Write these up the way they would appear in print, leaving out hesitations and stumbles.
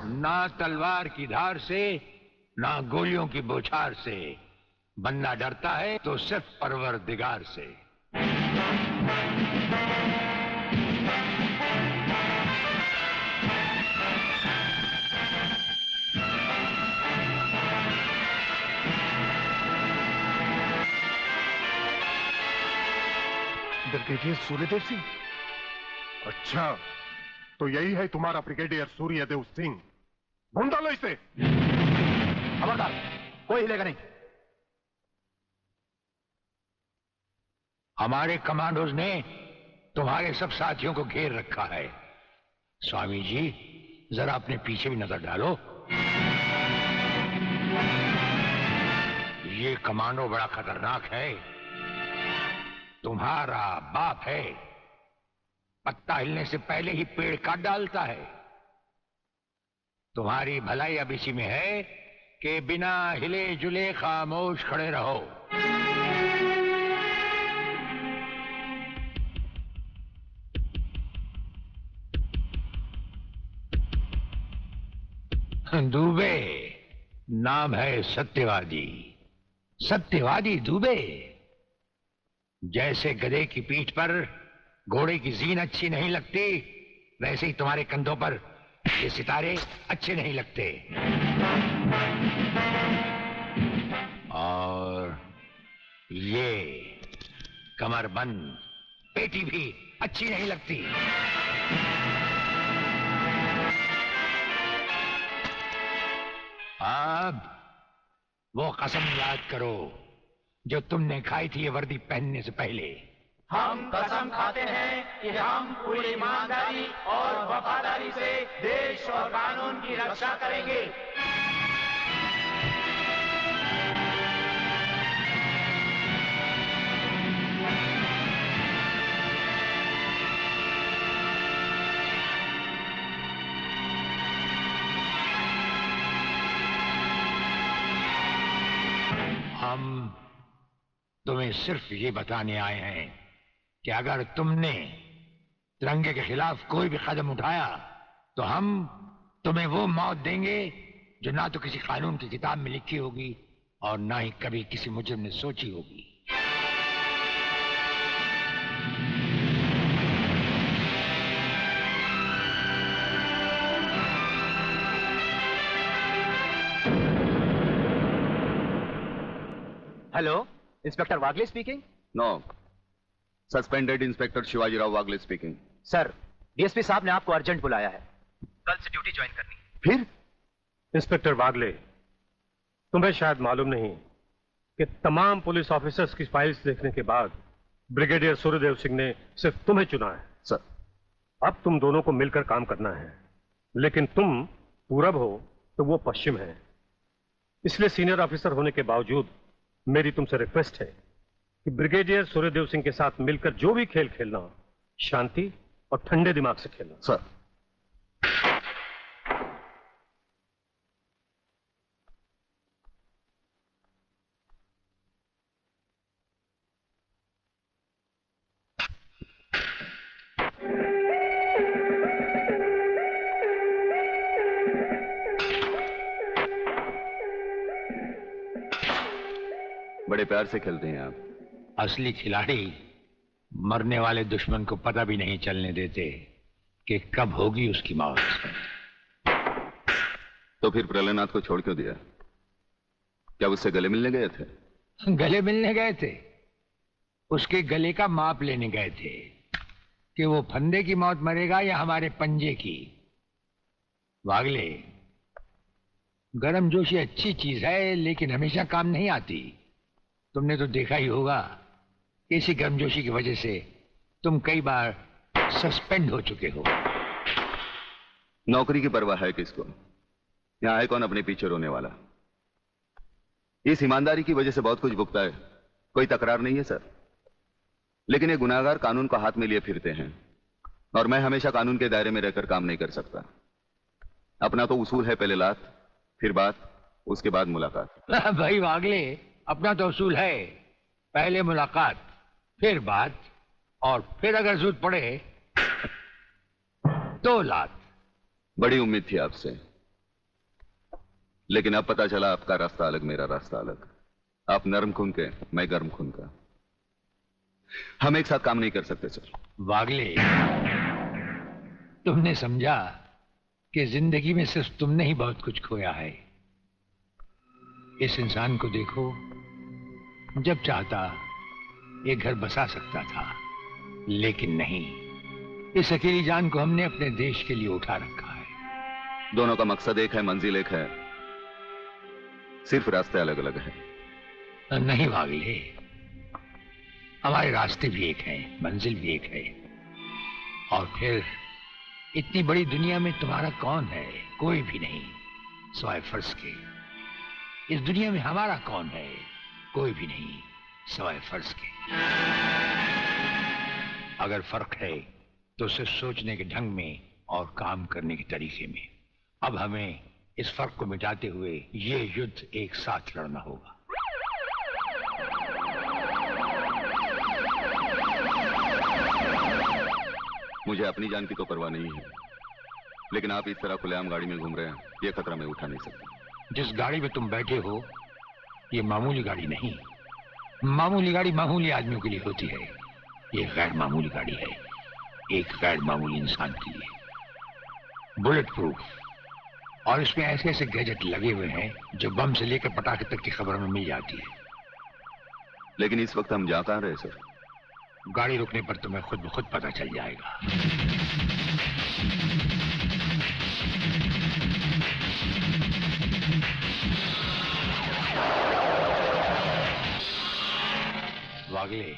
ना तलवार की धार से, ना गोलियों की बौछार से। बनना डरता है तो सिर्फ परवरदिगार से। ब्रिगेडियर सूर्यदेव सिंह? अच्छा, तो यही है तुम्हारा ब्रिगेडियर सूर्यदेव सिंह। ढूंढ डालो इसे। खबरदार, कोई हिलेगा नहीं। हमारे कमांडोज ने तुम्हारे सब साथियों को घेर रखा है। स्वामी जी, जरा अपने पीछे भी नजर डालो। ये कमांडो बड़ा खतरनाक है। तुम्हारा बाप है, पत्ता हिलने से पहले ही पेड़ काट डालता है। तुम्हारी भलाई अब इसी में है कि बिना हिले जुले खामोश खड़े रहो। दुबे नाम है सत्यवादी। सत्यवादी दुबे। जैसे गधे की पीठ पर घोड़े की जीन अच्छी नहीं लगती, वैसे ही तुम्हारे कंधों पर ये सितारे अच्छे नहीं लगते। और ये कमरबंद पेटी भी अच्छी नहीं लगती। अब वो कसम याद करो जो तुमने खाई थी ये वर्दी पहनने से पहले। हम कसम खाते हैं कि हम पूरी ईमानदारी और वफादारी से देश और कानून की रक्षा करेंगे। हम तुम्हें सिर्फ ये बताने आए हैं कि अगर तुमने तिरंगे के खिलाफ कोई भी कदम उठाया तो हम तुम्हें वो मौत देंगे जो ना तो किसी कानून की किताब में लिखी होगी और ना ही कभी किसी मुजरिम ने सोची होगी। Hello, inspector Wagle speaking. No, suspended inspector Shivajirao Wagle speaking. Sir, DSP साहब ने आपको अर्जेंट बुलाया है। कल से ड्यूटी ज्वाइन करनी। फिर? इंस्पेक्टर वागले, तुम्हें शायद मालूम नहीं कि तमाम पुलिस ऑफिसर्स की फाइल्स देखने के बाद ब्रिगेडियर सूर्यदेव सिंह ने सिर्फ तुम्हें चुना है। सर, अब तुम दोनों को मिलकर काम करना है, लेकिन तुम पूरब हो तो वो पश्चिम है। इसलिए सीनियर ऑफिसर होने के बावजूद मेरी तुमसे रिक्वेस्ट है कि ब्रिगेडियर सूर्यदेव सिंह के साथ मिलकर जो भी खेल खेलना, शांति और ठंडे दिमाग से खेलना। सर। बड़े प्यार से खेलते हैं आप। असली खिलाड़ी मरने वाले दुश्मन को पता भी नहीं चलने देते कि कब होगी उसकी मौत। तो फिर प्रलयनाथ को छोड़ क्यों दिया? क्या उससे गले मिलने गए थे? गले मिलने गए थे? उसके गले का माप लेने गए थे कि वो फंदे की मौत मरेगा या हमारे पंजे की। वागले, गर्मजोशी अच्छी चीज है लेकिन हमेशा काम नहीं आती। तुमने तो देखा ही होगा, इसी गर्मजोशी की वजह से तुम कई बार सस्पेंड हो चुके हो। नौकरी की परवाह है किसको? यहां है कौन अपने पीछे रोने वाला? इस ईमानदारी की वजह से बहुत कुछ भुगता है, कोई तकरार नहीं है सर। लेकिन ये गुनाहगार कानून को हाथ में लिए फिरते हैं और मैं हमेशा कानून के दायरे में रहकर काम नहीं कर सकता। अपना तो उसूल है, पहले लात फिर बात, उसके बाद मुलाकात। भाई वागले, अपना तो उसूल है, पहले मुलाकात फिर बात और फिर अगर जरूरत पड़े तो लात। बड़ी उम्मीद थी आपसे, लेकिन अब पता चला आपका रास्ता अलग, मेरा रास्ता अलग। आप नरम खून के, मैं गर्म खून का। हम एक साथ काम नहीं कर सकते सर। वागले, तुमने समझा कि जिंदगी में सिर्फ तुमने ही बहुत कुछ खोया है। इस इंसान को देखो, जब चाहता एक घर बसा सकता था, लेकिन नहीं, इस अकेली जान को हमने अपने देश के लिए उठा रखा है। दोनों का मकसद एक है, मंजिल एक है, सिर्फ रास्ते अलग अलग हैं। नहीं वागले, हमारे रास्ते भी एक हैं, मंजिल भी एक है। और फिर इतनी बड़ी दुनिया में तुम्हारा कौन है? कोई भी नहीं, सिवाय फर्ज के। इस दुनिया में हमारा कौन है? कोई भी नहीं, सिवाय फर्ज के। अगर फर्क है तो सिर्फ सोचने के ढंग में और काम करने के तरीके में। अब हमें इस फर्क को मिटाते हुए ये युद्ध एक साथ लड़ना होगा। मुझे अपनी जान की तो परवाह नहीं है, लेकिन आप इस तरह खुलेआम गाड़ी में घूम रहे हैं, ये खतरा मैं उठा नहीं सकता। जिस गाड़ी में तुम बैठे हो, ये मामूली गाड़ी नहीं। मामूली गाड़ी मामूली आदमियों के लिए होती है, ये गैर मामूली गाड़ी है, एक गैर मामूली इंसान के लिए। बुलेट प्रूफ, और इसमें ऐसे ऐसे गैजेट लगे हुए हैं जो बम से लेकर पटाखे तक की खबर में मिल जाती है। लेकिन इस वक्त हम जा कहां रहे सर? गाड़ी रुकने पर तुम्हें खुद ब खुद पता चल जाएगा। वागले,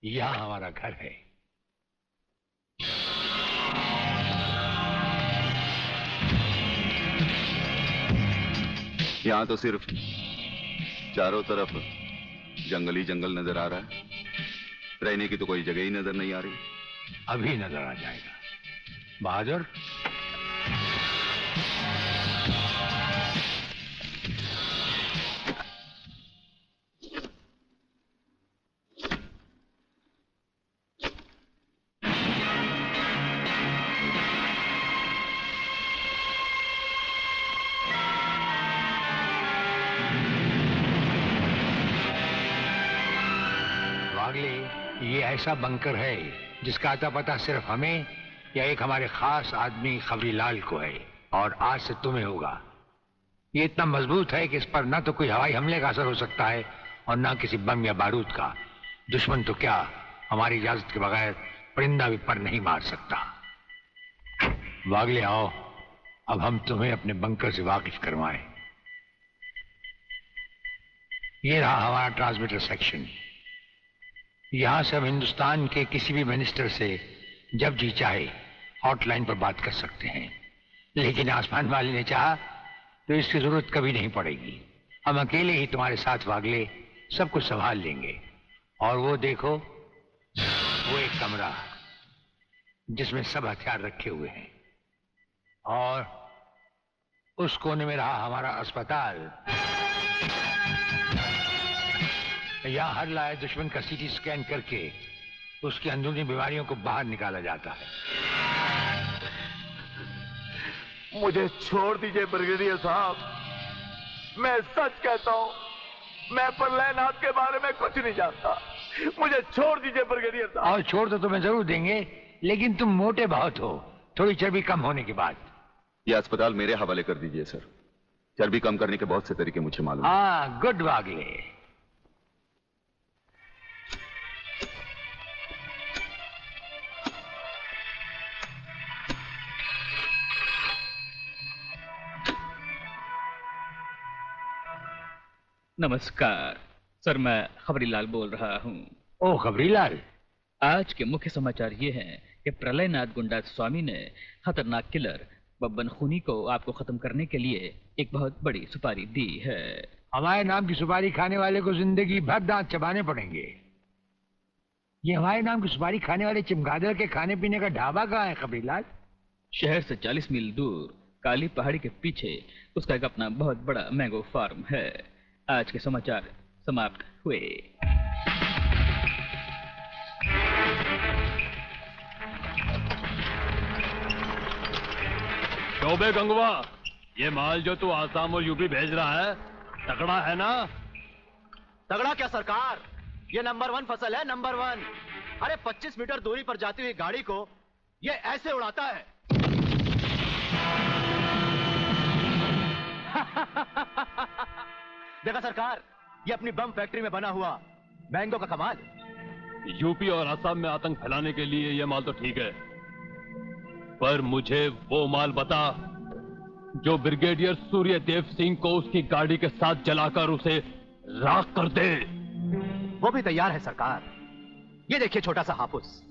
यहां हमारा घर है। यहां तो सिर्फ चारों तरफ जंगल ही जंगल नजर आ रहा है, रहने की तो कोई जगह ही नजर नहीं आ रही। अभी नजर आ जाएगा बहादुर। ये ऐसा बंकर है जिसका अता पता सिर्फ हमें या एक हमारे खास आदमी खबरीलाल को है, और आज से तुम्हें होगा। ये इतना मजबूत है कि इस पर ना तो कोई हवाई हमले का असर हो सकता है और ना किसी बम या बारूद का। दुश्मन तो क्या, हमारी इजाजत के बगैर परिंदा भी पर नहीं मार सकता। वागले आओ, अब हम तुम्हें अपने बंकर से वाकिफ करवाएं। ये रहा हमारा ट्रांसमीटर सेक्शन। यहां से हम हिंदुस्तान के किसी भी मिनिस्टर से जब जी चाहे हॉटलाइन पर बात कर सकते हैं, लेकिन आसमान वाले ने चाहा तो इसकी जरूरत कभी नहीं पड़ेगी। हम अकेले ही तुम्हारे साथ वागले सब कुछ संभाल लेंगे। और वो देखो, वो एक कमरा जिसमें सब हथियार रखे हुए हैं, और उस कोने में रहा हमारा अस्पताल। यहाँ हर लाए दुश्मन का सीटी स्कैन करके उसकी अंदरूनी बीमारियों को बाहर निकाला जाता है। मुझे छोड़ दीजिए ब्रिगेडियर साहब, मैं सच कहता हूँ, मैं प्रलयनाथ के बारे में कुछ नहीं जानता। मुझे छोड़ दीजिए ब्रिगेडियर साहब। और छोड़ तो तुम्हें जरूर देंगे, लेकिन तुम मोटे बहुत हो, थोड़ी चर्बी कम होने के बाद। यह अस्पताल मेरे हवाले कर दीजिए सर। चर्बी कम करने के बहुत से तरीके मुझे मालूम है। हाँ, गुड वागले। नमस्कार सर, मैं खबरीलाल बोल रहा हूँ। ओ खबरीलाल, आज के मुख्य समाचार ये हैं कि प्रलयनाथ गुंडा स्वामी ने खतरनाक किलर बब्बन खूनी को आपको खत्म करने के लिए एक बहुत बड़ी सुपारी दी है। हमारे नाम की सुपारी खाने वाले को जिंदगी भर दांत चबाने पड़ेंगे। ये हमारे नाम की सुपारी खाने वाले चमगादड़ के खाने पीने का ढाबा कहाँ है खबरीलाल? शहर से 40 मील दूर काली पहाड़ी के पीछे उसका एक अपना बहुत बड़ा मैंगो फार्म है। आज के समाचार समाप्त हुए। चौबे गंगवा, ये माल जो तू आसाम और यूपी भेज रहा है तगड़ा है ना? तगड़ा क्या सरकार, ये नंबर 1 फसल है, नंबर 1। अरे 25 मीटर दूरी पर जाती हुई गाड़ी को ये ऐसे उड़ाता है। देखा सरकार, ये अपनी बम फैक्ट्री में बना हुआ मैंगो का कमाल। यूपी और असम में आतंक फैलाने के लिए ये माल तो ठीक है, पर मुझे वो माल बता जो ब्रिगेडियर सूर्यदेव सिंह को उसकी गाड़ी के साथ जलाकर उसे राख कर दे। वो भी तैयार है सरकार। ये देखिए छोटा सा हापुस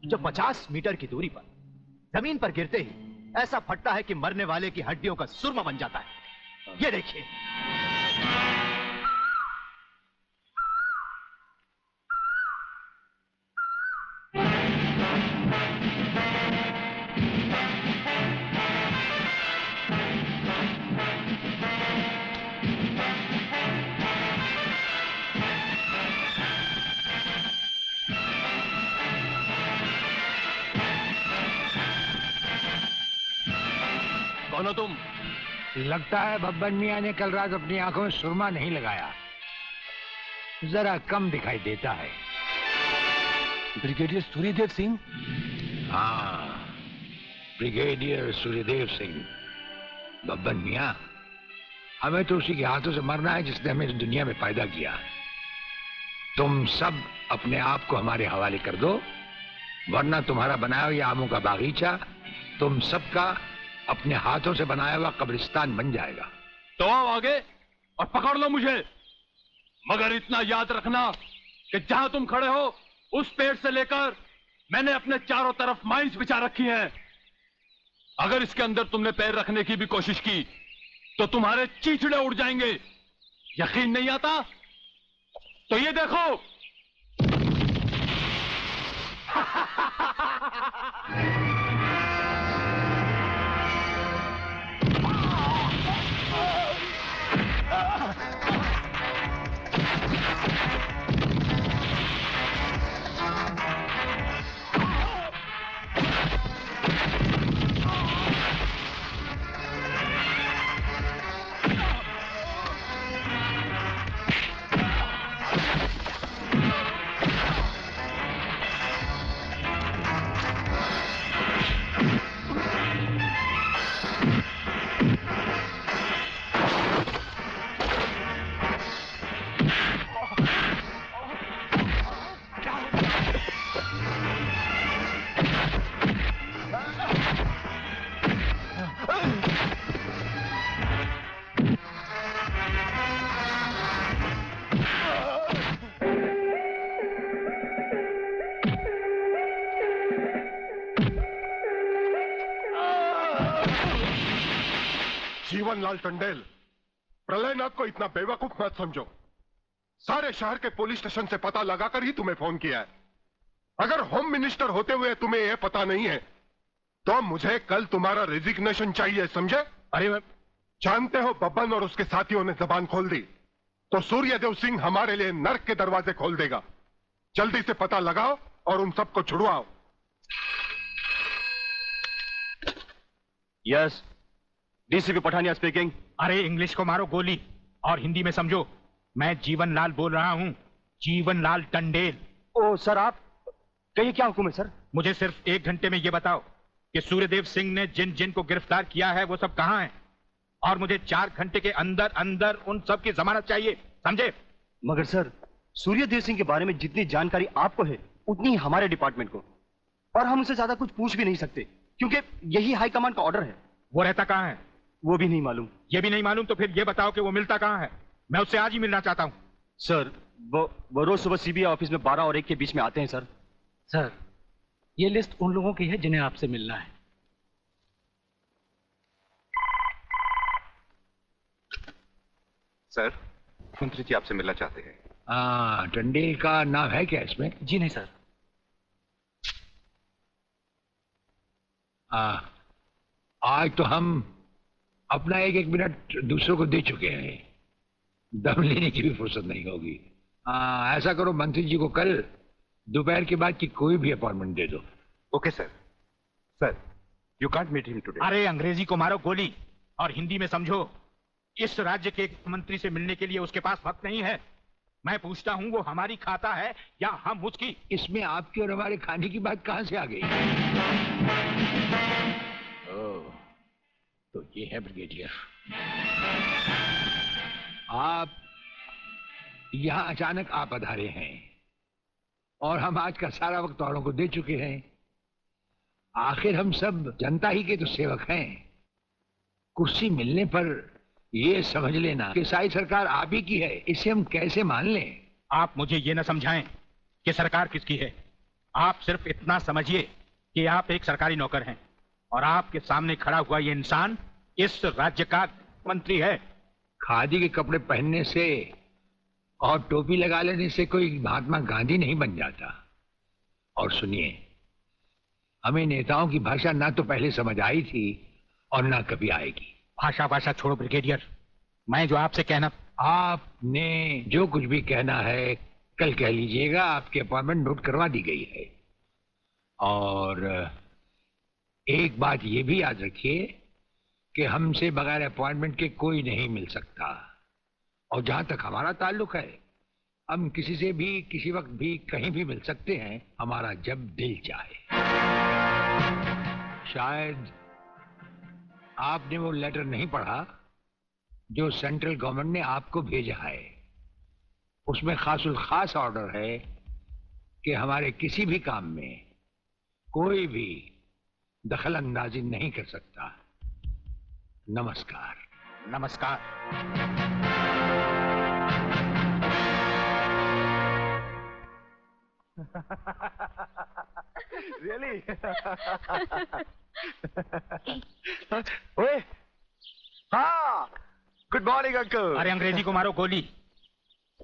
जो 50 मीटर की दूरी पर जमीन पर गिरते ही ऐसा फटता है कि मरने वाले की हड्डियों का सुरमा बन जाता है। ये देखिए। कौन हो तुम? लगता है बब्बन मियां ने कल रात अपनी आंखों में सुरमा नहीं लगाया, जरा कम दिखाई देता है। ब्रिगेडियर सूर्यदेव सिंह? हाँ, ब्रिगेडियर सूर्यदेव सिंह। बब्बन मियां, हमें तो उसी के हाथों से मरना है जिसने हमें इस दुनिया में पैदा किया। तुम सब अपने आप को हमारे हवाले कर दो, वरना तुम्हारा बनाया हुआ आमों का बागीचा तुम सबका अपने हाथों से बनाया हुआ कब्रिस्तान बन जाएगा। तो आओ आगे और पकड़ लो मुझे, मगर इतना याद रखना कि जहां तुम खड़े हो उस पेड़ से लेकर मैंने अपने चारों तरफ माइंस बिछा रखी हैं। अगर इसके अंदर तुमने पैर रखने की भी कोशिश की तो तुम्हारे चींचड़े उड़ जाएंगे। यकीन नहीं आता तो ये देखो। जीवनलाल टंडेल, प्रलयनाथ को इतना बेवकूफ मत समझो। सारे शहर के पुलिस स्टेशन से पता लगाकर ही तुम्हें फोन किया है। अगर होम मिनिस्टर होते हुए तुम्हें यह पता नहीं है तो मुझे कल तुम्हारा रेजिग्नेशन चाहिए, समझे? अरे जानते हो, बब्बन और उसके साथियों ने जबान खोल दी तो सूर्यदेव सिंह हमारे लिए नर्क के दरवाजे खोल देगा। जल्दी से पता लगाओ और उन सबको छुड़वाओ। Yes, DCP Pathania speaking. अरे इंग्लिश को मारो गोली और हिंदी में समझो। मैं जीवनलाल बोल रहा हूँ, जीवनलाल टंडेल। ओ सर, आप कहिए, क्या हुक्म है सर? मुझे सिर्फ 1 घंटे में ये बताओ कि सूर्यदेव सिंह ने जिन जिन को गिरफ्तार किया है वो सब कहाँ हैं, और मुझे 4 घंटे के अंदर अंदर उन सब की जमानत चाहिए, समझे? मगर सर, सूर्यदेव सिंह के बारे में जितनी जानकारी आपको है उतनी ही हमारे डिपार्टमेंट को, और हम उनसे ज्यादा कुछ पूछ भी नहीं सकते क्योंकि यही हाई कमांड का ऑर्डर है। वो रहता कहाँ है? वो भी नहीं मालूम। ये भी नहीं मालूम तो फिर ये बताओ कि वो मिलता कहाँ है? मैं उससे आज ही मिलना चाहता हूँ। सर, वो रोज सुबह सीबीआई ऑफिस में 12 और 1 के बीच में आते हैं सर। सर, ये लिस्ट उन लोगों की है जिन्हें आपसे मिलना है। सर, मंत्री जी आपसे मिलना चाहते हैं। टंडेल का नाम है क्या इसमें? जी नहीं सर। आज तो हम अपना 1-1 मिनट दूसरों को दे चुके हैं, दम लेने की भी फुर्सत नहीं होगी। ऐसा करो, मंत्री जी को कल दोपहर के बाद की कोई भी अपॉइंटमेंट दे दो। Okay sir. Sir, you can't meet him today. अरे अंग्रेजी को मारो गोली। और हिंदी में समझो, इस राज्य के मंत्री से मिलने के लिए उसके पास वक्त नहीं है। मैं पूछता हूँ वो हमारी खाता है या हम उसकी? इसमें आपकी और हमारे खाने की बात कहां से आ गई? तो ये है ब्रिगेडियर। आप यहां अचानक आप पधारे हैं और हम आज का सारा वक्त औरों को दे चुके हैं। आखिर हम सब जनता ही के तो सेवक हैं। कुर्सी मिलने पर ये समझ लेना कि सारी सरकार आप ही की है, इसे हम कैसे मान लें? आप मुझे ये न समझाएं कि सरकार किसकी है। आप सिर्फ इतना समझिए कि आप एक सरकारी नौकर हैं और आपके सामने खड़ा हुआ ये इंसान इस राज्य का मंत्री है। खादी के कपड़े पहनने से और टोपी लगा लेने से कोई महात्मा गांधी नहीं बन जाता। और सुनिए, हमें नेताओं की भाषा ना तो पहले समझ आई थी और ना कभी आएगी। भाषा छोड़ो ब्रिगेडियर, मैं जो आपसे कहना। आपने जो कुछ भी कहना है कल कह लीजिएगा। आपकी अपॉइंटमेंट नोट करवा दी गई है। और एक बात ये भी याद रखिए कि हमसे बगैर अपॉइंटमेंट के कोई नहीं मिल सकता। और जहां तक हमारा ताल्लुक है, हम किसी से भी किसी वक्त भी कहीं भी मिल सकते हैं, हमारा जब दिल चाहे। शायद आपने वो लेटर नहीं पढ़ा जो सेंट्रल गवर्नमेंट ने आपको भेजा है। उसमें खासुल खास ऑर्डर है कि हमारे किसी भी काम में कोई भी दखल अंदाजी नहीं कर सकता। नमस्कार। नमस्कार। Really? ओए, हाँ, गुड मॉर्निंग अंकल। अरे अंग्रेजी को मारो गोली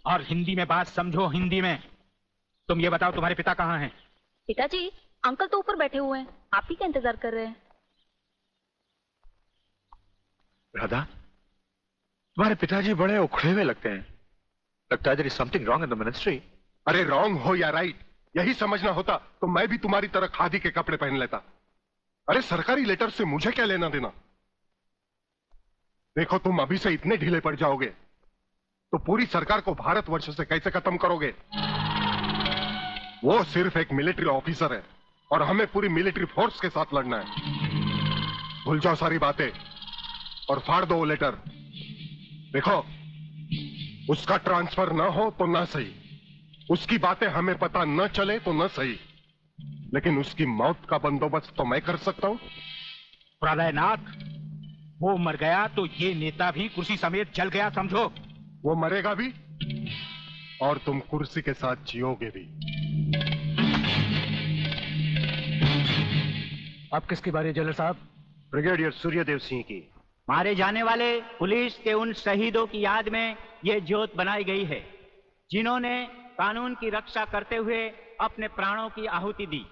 और हिंदी में बात समझो। हिंदी में तुम ये बताओ, तुम्हारे पिता कहाँ हैं? पिताजी, अंकल तो ऊपर बैठे हुए हैं, आप ही का इंतजार कर रहे हैं। राधा, तुम्हारे पिताजी बड़े उखड़े हुए लगते हैं। लगता है there is something wrong in the ministry। अरे रॉन्ग हो या राइट, यही समझना होता तो मैं भी तुम्हारी तरह खादी के कपड़े पहन लेता। अरे सरकारी लेटर से मुझे क्या लेना देना? देखो, तुम अभी से इतने ढीले पड़ जाओगे तो पूरी सरकार को भारतवर्ष से कैसे खत्म करोगे? वो सिर्फ एक मिलिट्री ऑफिसर है और हमें पूरी मिलिट्री फोर्स के साथ लड़ना है। भूल जाओ सारी बातें और फाड़ दो वो लेटर। देखो, उसका ट्रांसफर ना हो तो ना सही, उसकी बातें हमें पता न चले तो न सही, लेकिन उसकी मौत का बंदोबस्त तो मैं कर सकता हूं। प्रलयनाथ, वो मर गया तो ये नेता भी कुर्सी समेत जल गया, समझो। वो मरेगा भी और तुम कुर्सी के साथ जियोगे भी। अब किसकी बारी है जनरल साहब? ब्रिगेडियर सूर्यदेव सिंह की। मारे जाने वाले पुलिस के उन शहीदों की याद में ये ज्योत बनाई गई है जिन्होंने कानून की रक्षा करते हुए अपने प्राणों की आहुति दी।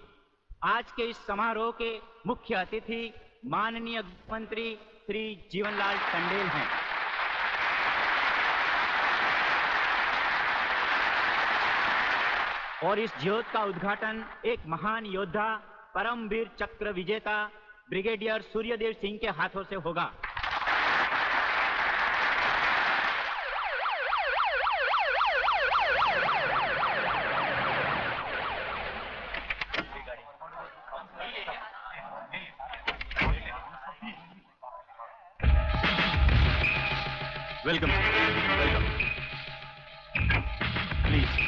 आज के इस समारोह के मुख्य अतिथि माननीय मंत्री श्री जीवनलाल टंडेल हैं। और इस ज्योत का उद्घाटन एक महान योद्धा, परमवीर चक्र विजेता ब्रिगेडियर सूर्यदेव सिंह के हाथों से होगा। Welcome, welcome. प्लीज।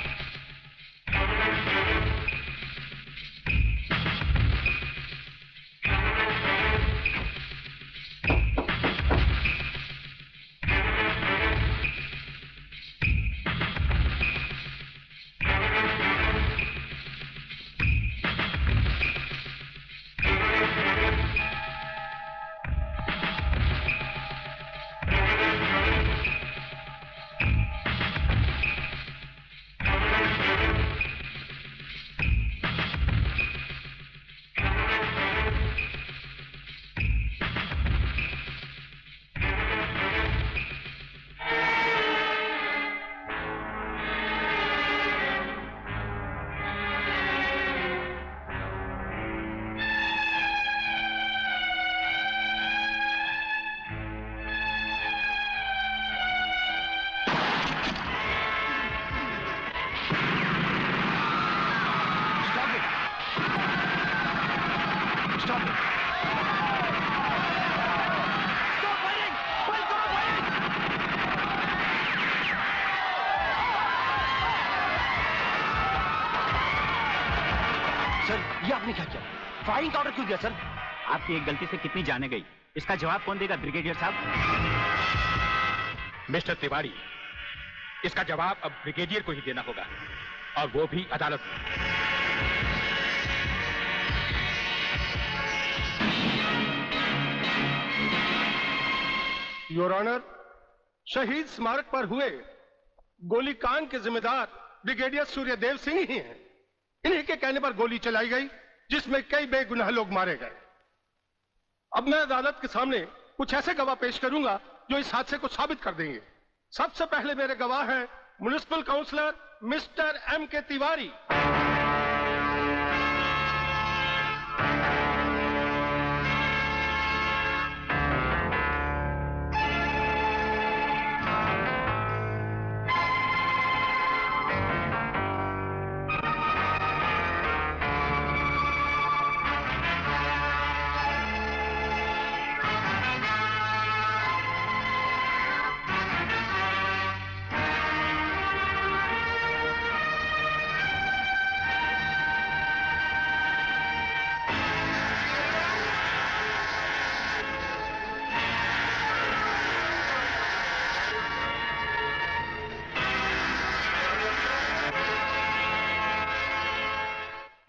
सर, ये आपने क्या किया? फायरिंग का ऑर्डर क्यों दिया सर? आपकी एक गलती से कितनी जाने गई, इसका जवाब कौन देगा ब्रिगेडियर साहब? मिस्टर तिवारी, इसका जवाब अब ब्रिगेडियर को ही देना होगा, और वो भी अदालत में। योर ऑनर, शहीद स्मारक पर हुए गोलीकांड के जिम्मेदार ब्रिगेडियर सूर्यदेव सिंह ही हैं। इन्हीं के कहने पर गोली चलाई गई, जिसमें कई बेगुनाह लोग मारे गए। अब मैं अदालत के सामने कुछ ऐसे गवाह पेश करूंगा जो इस हादसे को साबित कर देंगे। सबसे पहले मेरे गवाह हैं municipal councillor mister M.K. Tiwari.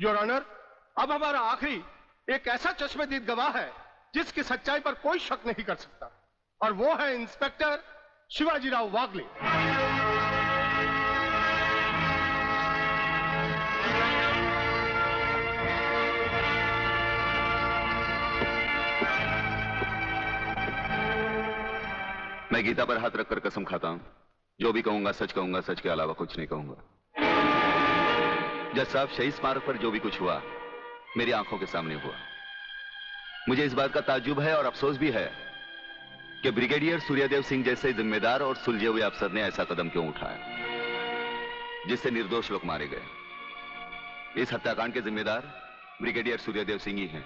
Your honour, अब हमारा आखिरी एक ऐसा चश्मदीद गवाह है जिसकी सच्चाई पर कोई शक नहीं कर सकता, और वो है इंस्पेक्टर शिवाजीराव वागले। मैं गीता पर हाथ रखकर कसम खाता हूं, जो भी कहूंगा सच कहूंगा, सच के अलावा कुछ नहीं कहूंगा। जज साहब, शहीद स्मारक पर जो भी कुछ हुआ मेरी आंखों के सामने हुआ। मुझे इस बात का ताज्जुब है और अफसोस भी है कि ब्रिगेडियर सूर्यदेव सिंह जैसे जिम्मेदार और सुलझे हुए अफसर ने ऐसा कदम क्यों उठाया जिससे निर्दोष लोग मारे गए। इस हत्याकांड के जिम्मेदार ब्रिगेडियर सूर्यदेव सिंह ही हैं।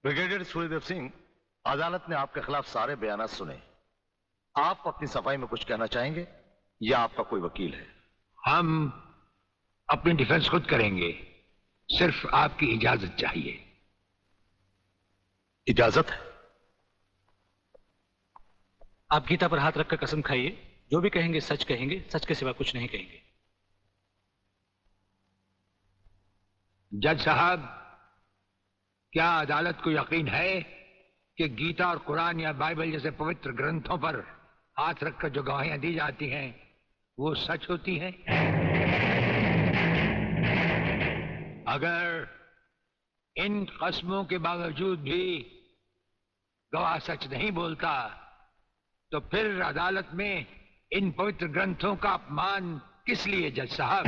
ब्रिगेडियर सूर्यदेव सिंह, अदालत ने आपके खिलाफ सारे बयान सुने। आप अपनी सफाई में कुछ कहना चाहेंगे या आपका कोई वकील है? हम अपनी डिफेंस खुद करेंगे, सिर्फ आपकी इजाजत चाहिए। इजाजत है? आप गीता पर हाथ रखकर कसम खाइए, जो भी कहेंगे, सच के सिवा कुछ नहीं कहेंगे। जज साहब, क्या अदालत को यकीन है कि गीता और कुरान या बाइबल जैसे पवित्र ग्रंथों पर हाथ रखकर जो गवाहियां दी जाती हैं वो सच होती हैं? अगर इन कस्मों के बावजूद भी गवाह सच नहीं बोलता तो फिर अदालत में इन पवित्र ग्रंथों का अपमान किस लिए जज साहब?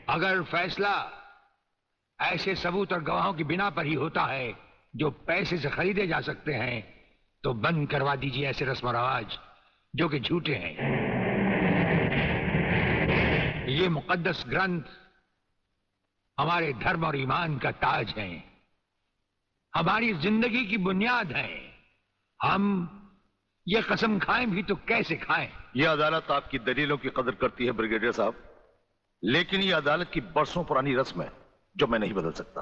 अगर फैसला ऐसे सबूत और गवाहों की बिना पर ही होता है जो पैसे से खरीदे जा सकते हैं, तो बंद करवा दीजिए ऐसे रस्म रवाज जो कि झूठे हैं। ये मुकद्दस ग्रंथ हमारे धर्म और ईमान का ताज है, हमारी जिंदगी की बुनियाद है। हम ये कसम खाएं भी तो कैसे खाएं? यह अदालत आपकी दलीलों की कदर करती है ब्रिगेडियर साहब, लेकिन यह अदालत की बरसों पुरानी रस्म है जो मैं नहीं बदल सकता।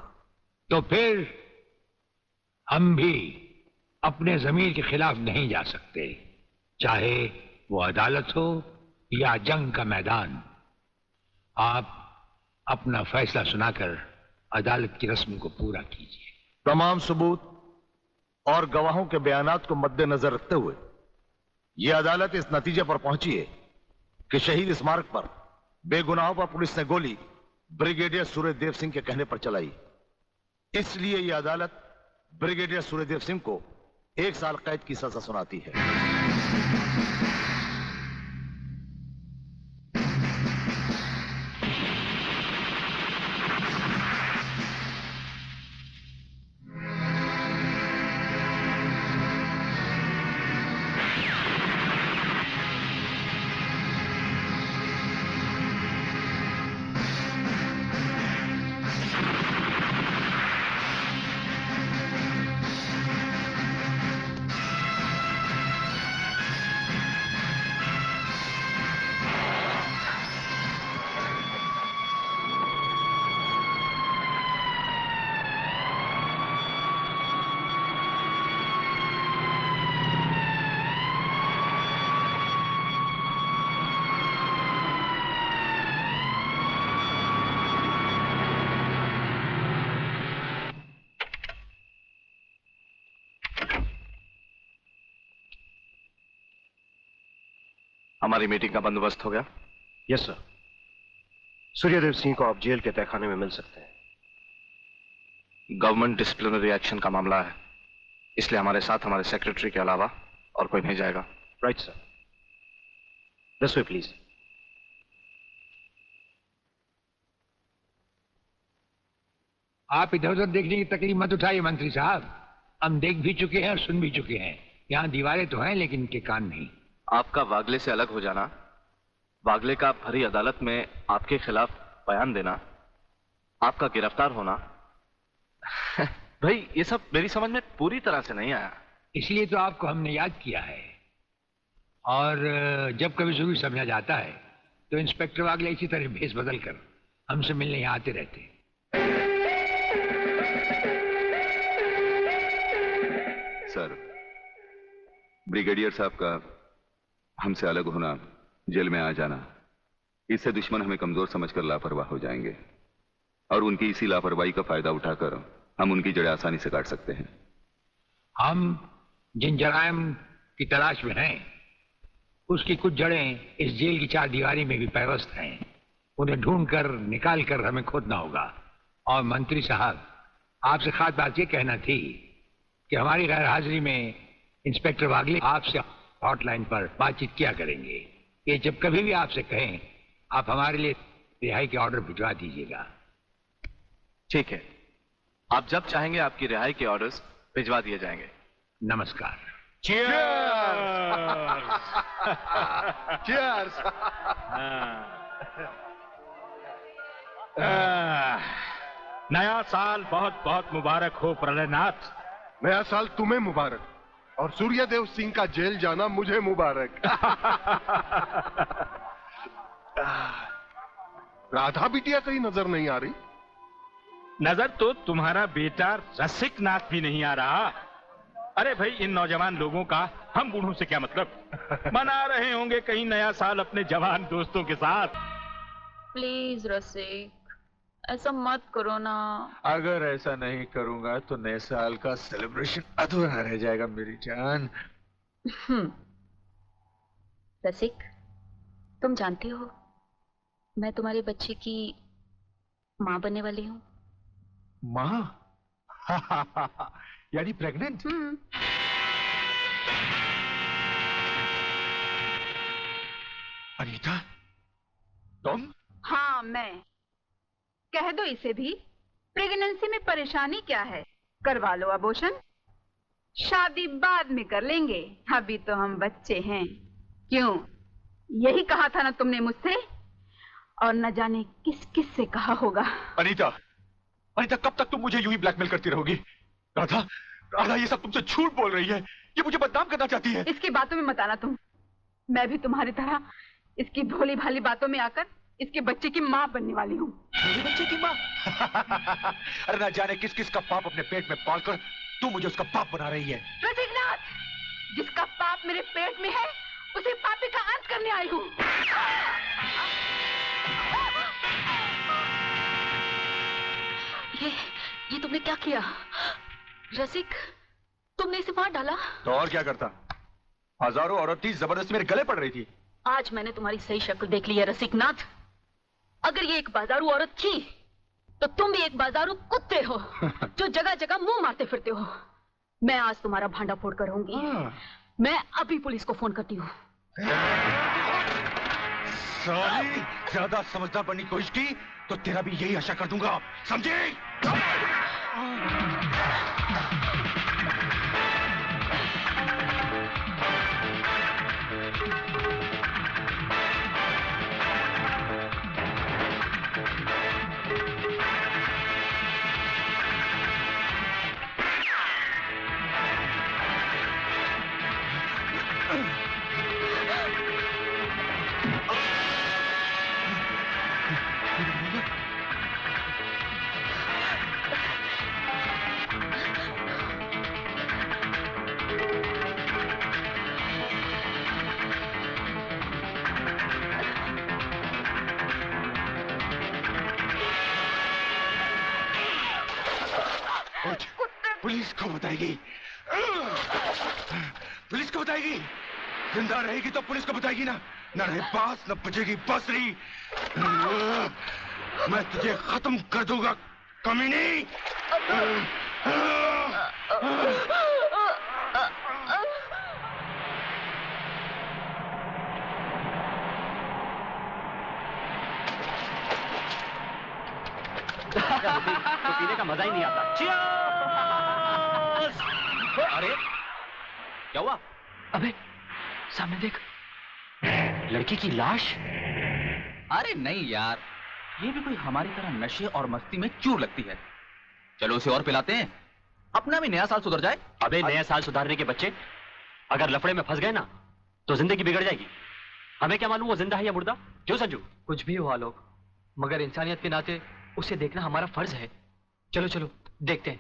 तो फिर हम भी अपने जमीर के खिलाफ नहीं जा सकते, चाहे वो अदालत हो या जंग का मैदान। आप अपना फैसला सुनाकर अदालत की रस्म को पूरा कीजिए। तमाम सबूत और गवाहों के बयानात को मद्देनजर रखते हुए यह अदालत इस नतीजे पर पहुंची है कि शहीद स्मारक पर बेगुनाहों पर पुलिस ने गोली ब्रिगेडियर सूर्यदेव सिंह के कहने पर चलाई। इसलिए यह अदालत ब्रिगेडियर सूर्यदेव सिंह को 1 साल कैद की सजा सुनाती है। हमारी मीटिंग का बंदोबस्त हो गया? Yes sir. सूर्यदेव सिंह को आप जेल के तहखाने में मिल सकते हैं। गवर्नमेंट डिसिप्लिनरी एक्शन का मामला है, इसलिए हमारे साथ हमारे सेक्रेटरी के अलावा और कोई नहीं जाएगा। Right sir. This way please. आप इधर उधर देखने की तकलीफ मत उठाइए मंत्री साहब, हम देख भी चुके हैं और सुन भी चुके हैं। यहाँ दीवारें तो हैं लेकिन इनके कान नहीं। आपका वागले से अलग हो जाना, वागले का भरी अदालत में आपके खिलाफ बयान देना, आपका गिरफ्तार होना भाई ये सब मेरी समझ में पूरी तरह से नहीं आया। इसलिए तो आपको हमने याद किया है। और जब कभी जरूरी समझा जाता है तो इंस्पेक्टर वागले इसी तरह भेस बदल कर हमसे मिलने यहाँ आते रहते। सर, ब्रिगेडियर साहब का हमसे अलग होना, जेल में आ जाना, इससे दुश्मन हमें कमजोर समझकर लापरवाह हो जाएंगे और उनकी इसी लापरवाही का फायदा उठाकर हम उनकी जड़ें आसानी से काट सकते हैं। हम जिन जराइम की तलाश में हैं, उसकी कुछ जड़ें इस जेल की चार दीवारी में भी पैवस्त हैं। उन्हें ढूंढकर निकाल कर हमें खोदना होगा। और मंत्री साहब, आपसे खास बात ये कहना थी कि हमारी गैर हाजिरी में इंस्पेक्टर वागले आपसे हॉटलाइन पर बातचीत किया करेंगे। ये जब कभी भी आपसे कहें, आप हमारे लिए रिहाई के ऑर्डर भिजवा दीजिएगा। ठीक है, आप जब चाहेंगे आपकी रिहाई के ऑर्डर्स भिजवा दिए जाएंगे। नमस्कार। Cheers! नया साल बहुत बहुत मुबारक हो प्रलयनाथ। नया साल तुम्हें मुबारक और सूर्यदेव सिंह का जेल जाना मुझे मुबारक। राधा बिटिया कहीं नजर नहीं आ रही। नजर तो तुम्हारा बेटा रसिक नाथ भी नहीं आ रहा। अरे भाई, इन नौजवान लोगों का हम बूढ़ों से क्या मतलब। मना रहे होंगे कहीं नया साल अपने जवान दोस्तों के साथ। प्लीज रसिक, ऐसा मत करो ना। अगर ऐसा नहीं करूंगा तो नए साल का सेलिब्रेशन अधूरा रह जाएगा मेरी जान। रसिक, तुम जानते हो मैं तुम्हारे बच्चे की माँ बनने वाली हूँ। माँ? यानी प्रेग्नेंट? अनीता, तुम? हाँ, मैं। कह दो इसे भी, प्रेगनेंसी में परेशानी क्या है, करवा लो अबॉर्शन। शादी बाद में कर लेंगे, अभी तो हम बच्चे हैं। क्यों, यही कहा था ना तुमने मुझसे? और न जाने किस किस से कहा होगा। अनीता, अनीता, कब तक तुम मुझे यूं ही ब्लैकमेल करती रहोगी? राधा, राधा ये सब तुमसे झूठ बोल रही है। ये मुझे बदनाम करना चाहती है। इसकी बातों में मत आना तुम। मैं भी तुम्हारी तरह इसकी भोली भाली बातों में आकर इसके बच्चे की माँ बनने वाली हूँ। मेरे बच्चे की माँ? अरे ना जाने किस किस का पाप अपने पेट में पालकर तू मुझे उसका पाप बना रही है। रसिकनाथ, जिसका पाप मेरे पेट में है, उसी पापी का अंत करने आई हूँ। ये तुमने क्या किया? रसिक, तुमने इसे मार डाला? तो और क्या करता? हजारों औरतें जबरदस्ती मेरे गले पड़ रही थी। आज मैंने तुम्हारी सही शक्ल देख ली है रसिकनाथ। अगर ये एक बाजारू औरत थी तो तुम भी एक बाजारू कुत्ते हो जो जगह जगह मुंह मारते फिरते हो। मैं आज तुम्हारा भांडा फोड़ कर रहूंगी। मैं अभी पुलिस को फोन करती हूँ। साली, ज्यादा समझदार बनने की कोशिश की तो तेरा भी यही आशा कर दूंगा, समझे? पुलिस को बताएगी, पुलिस को बताएगी। जिंदा रहेगी तो पुलिस को बताएगी ना, न रहे बांस न बजेगी बांसुरी। मैं तुझे खत्म कर दूंगा कमीनी। तो पीने का मजा ही नहीं आता। अरे क्या हुआ? अबे सामने देख, लड़की की लाश। अरे नहीं यार, ये भी कोई हमारी तरह नशे और मस्ती में चूर लगती है। चलो उसे और पिलाते हैं, अपना भी नया साल सुधर जाए। अबे नया साल सुधारने के बच्चे अगर लफड़े में फंस गए ना तो जिंदगी बिगड़ जाएगी। हमें क्या मालूम वो जिंदा है या मुर्दा? क्यों संजू? कुछ भी हुआ लोग, मगर इंसानियत के नाते उसे देखना हमारा फर्ज है। चलो चलो देखते हैं।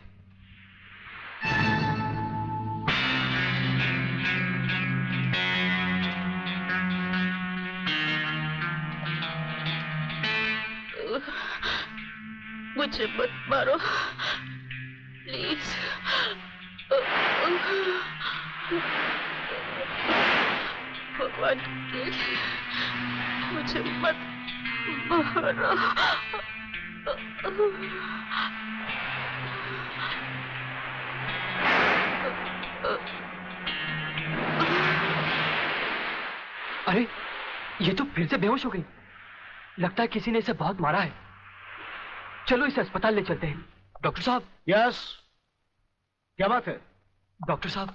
मुझे मत मारो प्लीज। भगवान के लिए मुझे मत मारो। अरे ये तो फिर से बेहोश हो गई। लगता है किसी ने इसे बहुत मारा है। चलो इसे अस्पताल ले चलते हैं। डॉक्टर साहब। यस, क्या बात है? डॉक्टर साहब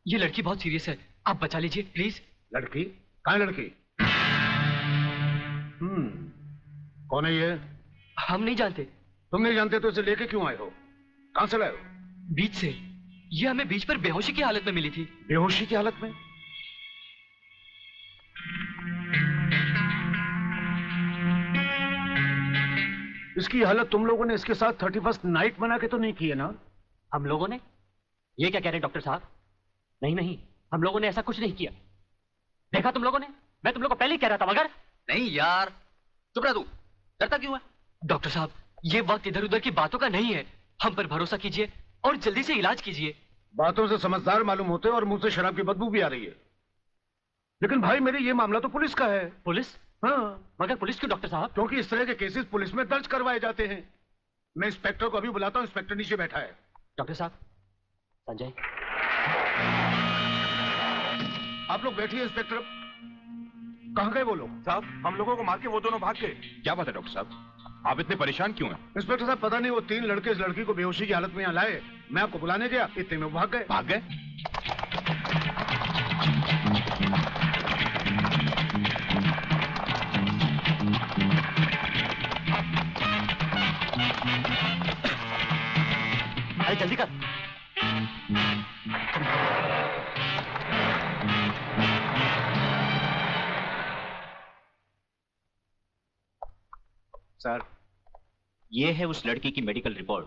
ये लड़की बहुत सीरियस है, आप बचा लीजिए प्लीज। लड़की? कहाँ है लड़की? कौन है ये? हम नहीं जानते। तुम नहीं जानते तो इसे लेके क्यों आए हो? कहां से लाए हो? बीच से। ये हमें बीच पर बेहोशी की हालत में मिली थी। बेहोशी की हालत में? इसकी हालत तुम लोगों ने इसके साथ 31st नाइट बना के तो नहीं की है ना? हम लोगों ने? ये क्या कह रहे हैं डॉक्टर साहब? नहीं नहीं, हम लोगों ने ऐसा कुछ नहीं किया। देखा तुम लोगों ने? मैं तुम लोगों को पहले ही कह रहा था। मगर नहीं यार, चुप रह तू, डरता क्यों है? डॉक्टर साहब ये वक्त इधर उधर की बातों का नहीं है, हम पर भरोसा कीजिए और जल्दी से इलाज कीजिए। बातों से समझदार मालूम होते और मुंह से शराब की बदबू भी आ रही है। लेकिन भाई मेरे ये मामला तो पुलिस का है। पुलिस? हाँ। मगर पुलिस क्यों डॉक्टर साहब? क्योंकि इस तरह के केसेस पुलिस में दर्ज करवाए जाते हैं। मैं इंस्पेक्टर को अभी बुलाता हूँ। इंस्पेक्टर नीचे बैठा है। डॉक्टर साहब। संजय आप लोग बैठिए। इंस्पेक्टर कहाँ गए वो लोग? साहब हम लोगों को मार के वो दोनों भाग गए। क्या बात है डॉक्टर साहब, आप इतने परेशान क्यों हैं? इंस्पेक्टर साहब पता नहीं वो 3 लड़के इस लड़की को बेहोशी की हालत में यहाँ लाए। मैं आपको बुलाने गया, इतने में वो भाग गए। भाग गए? अरे जल्दी कर। सर ये है उस लड़की की मेडिकल रिपोर्ट।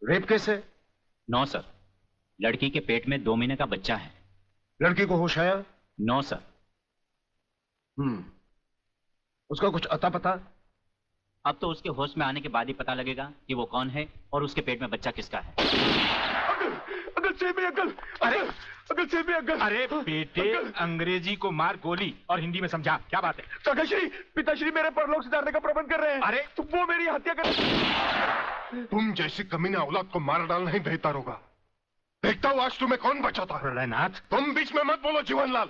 रेप केस है? नो सर, लड़की के पेट में 2 महीने का बच्चा है। लड़की को होश आया? No sir. उसका कुछ अता पता? अब तो उसके होश में आने के बाद ही पता लगेगा कि वो कौन है और उसके पेट में बच्चा किसका है। Uncle save me uncle. अरे अंकल सेव मी अंकल। अरे बेटे अंग्रेजी को मार गोली और हिंदी में समझा। क्या बात है? काकाश्री पिताश्री मेरे परलोक सुधारने का प्रबंध कर रहे हैं। अरे तो वो मेरी हत्या कर। तुम जैसी कमीना औलाद को मार डालना ही बेहतर होगा। देखता हूँ आज तुम्हें कौन बचाता है। प्रलयनाथ तुम बीच में मत बोलो जीवनलाल।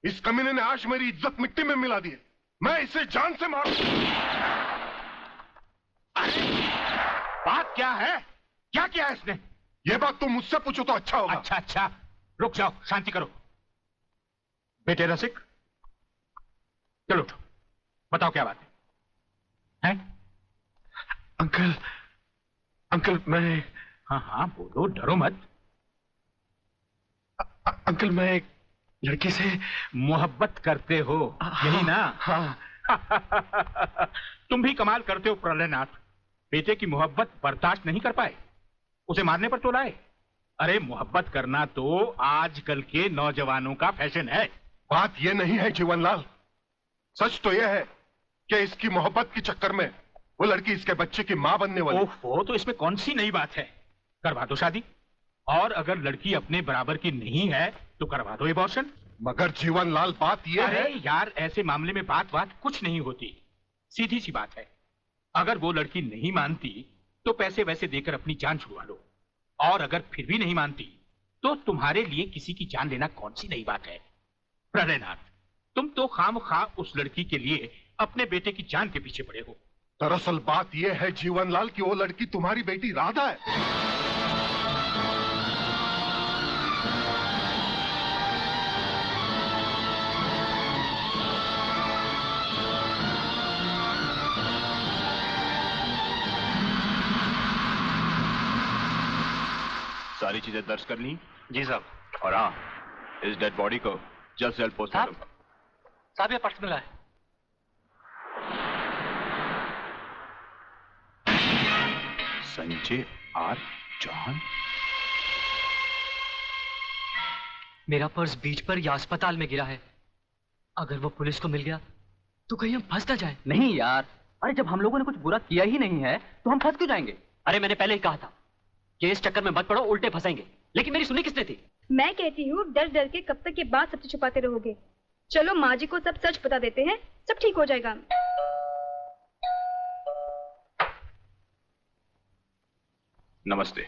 इस कमीने ने आज मेरी इज्जत मिट्टी में मिला दी है। मैं इसे जान से मारू। बात क्या है? क्या किया है इसने? ये बात तुम मुझसे पूछो तो अच्छा होगा। अच्छा अच्छा, रुक जाओ, शांति करो। बेटे रसिक चलो उठो, बताओ क्या बात है? हैं? अंकल मैं। हाँ हाँ बोलो, डरो मत। अंकल मैं एक लड़की से मोहब्बत करते हो, यही ना? हाँ। तुम भी कमाल करते हो प्रलयनाथ। बेटे की मोहब्बत बर्दाश्त नहीं कर पाए, उसे मारने पर तो लाए। अरे मोहब्बत करना तो आजकल के नौजवानों का फैशन है। बात यह नहीं है जीवनलाल, सच तो यह है कि इसकी मोहब्बत के चक्कर में वो लड़की इसके बच्चे की मां बनने वाली। ओहो, तो इसमें कौन सी नई बात है? करवा दो शादी। और अगर लड़की अपने बराबर की नहीं है तो करवा दो एबॉर्शन। मगर जीवनलाल बात यह है। अरे यार, ऐसे मामले में बात कुछ नहीं होती। सीधी सी बात है, अगर वो लड़की नहीं मानती तो पैसे वैसे देकर अपनी जान छुड़वा लो, और अगर फिर भी नहीं मानती तो तुम्हारे लिए किसी की जान लेना कौन सी नई बात है। प्रलयनाथ, तुम तो खामखा उस लड़की के लिए अपने बेटे की जान के पीछे पड़े हो। दरअसल बात यह है जीवनलाल कि वो लड़की तुम्हारी बेटी राधा है। सारी चीजें दर्ज कर ली? जी साहब। और हाँ, इस डेड बॉडी को जल्द से जल्द पोस्टमार्टम। साहब ये पर्स मिला है। संजय आर चौहान। मेरा पर्स बीच पर या अस्पताल में गिरा है। अगर वो पुलिस को मिल गया तो कहीं हम फंस ना जाए। नहीं यार, अरे जब हम लोगों ने कुछ बुरा किया ही नहीं है तो हम फंस क्यों जाएंगे? अरे मैंने पहले ही कहा था कि इस चक्कर में मत पड़ो, उल्टे फंसेंगे। लेकिन मेरी सुनी किसने थी? मैं कहती हूँ डर डर के कब तक ये बात सबसे छुपाते रहोगे। चलो माँ जी को सब सच बता देते हैं, सब ठीक हो जाएगा। नमस्ते।